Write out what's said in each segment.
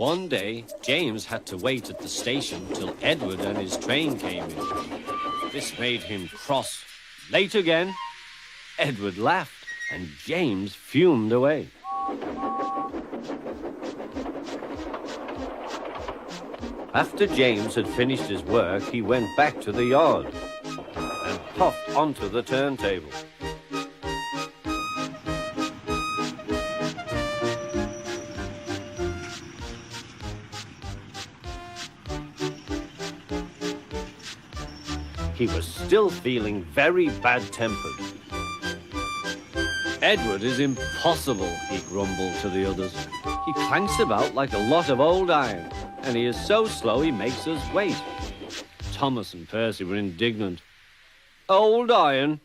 One day, James had to wait at the station till Edward and his train came in. This made him cross. Late again? Edward laughed, and James fumed away. After James had finished his work, he went back to the yard and puffed onto the turntable. He was still feeling very bad-tempered. Edward is impossible, he grumbled to the others. He clanks about like a lot of old iron, and he is so slow he makes us wait. Thomas and Percy were indignant. Old iron?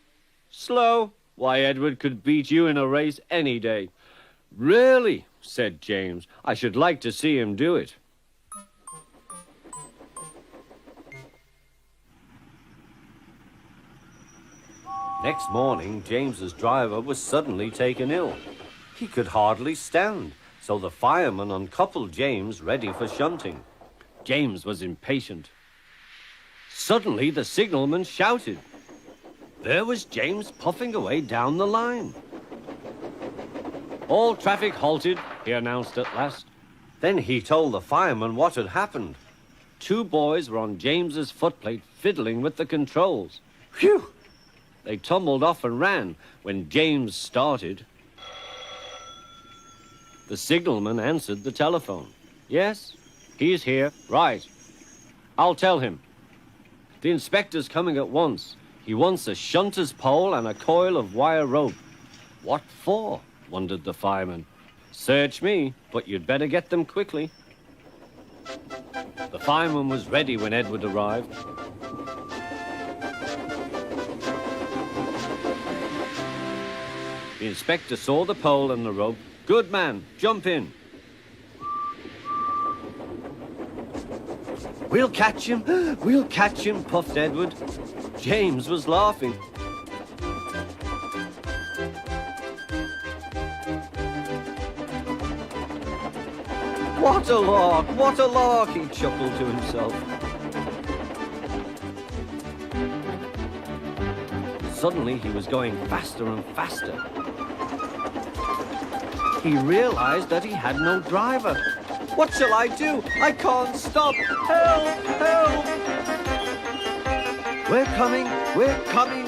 Slow? Why, Edward could beat you in a race any day. Really, said James, I should like to see him do it. Next morning, James's driver was suddenly taken ill. He could hardly stand, so the fireman uncoupled James, ready for shunting. James was impatient. Suddenly, the signalman shouted. There was James puffing away down the line. All traffic halted, he announced at last. Then he told the fireman what had happened. 2 boys were on James's footplate fiddling with the controls. Phew! They tumbled off and ran when James started. The signalman answered the telephone. Yes, he's here. Right. I'll tell him. The inspector's coming at once. He wants a shunter's pole and a coil of wire rope. What for? Wondered the fireman. Search me, but you'd better get them quickly. The fireman was ready when Edward arrived. The inspector saw the pole and the rope. Good man, jump in. We'll catch him, puffed Edward. James was laughing. What a lark, he chuckled to himself. Suddenly, he was going faster and faster. He realized that he had no driver. What shall I do? I can't stop. Help! Help! We're coming,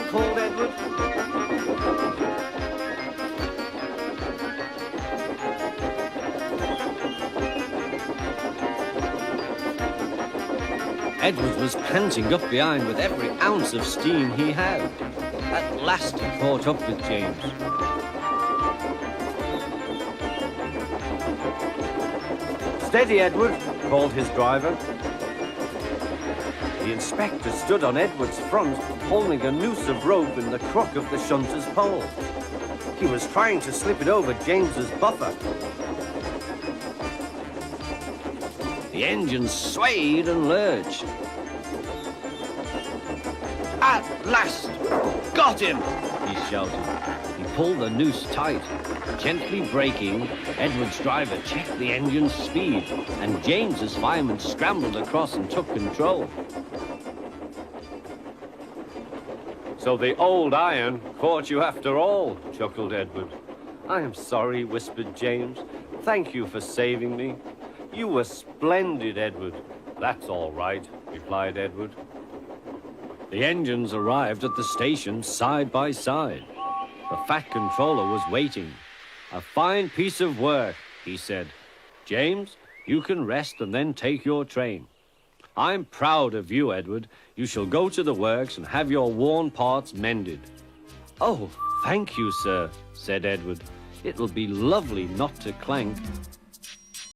called Edward. Edward was panting up behind with every ounce of steam he had. At last he caught up with James. Steady, Edward, called his driver. The inspector stood on Edward's front, holding a noose of rope in the crook of the shunter's pole. He was trying to slip it over James's buffer. The engine swayed and lurched. At last! Got him! He shouted. He pulled the noose tight. Gently braking, Edward's driver checked the engine's speed, and James's fireman scrambled across and took control. So the old iron caught you after all, chuckled Edward. I am sorry, whispered James. Thank you for saving me. You were splendid, Edward. That's all right, replied Edward. The engines arrived at the station side by side. The fat controller was waiting. A fine piece of work, he said. James, you can rest and then take your train. I'm proud of you, Edward. You shall go to the works and have your worn parts mended. Oh, thank you, sir, said Edward. It'll be lovely not to clank.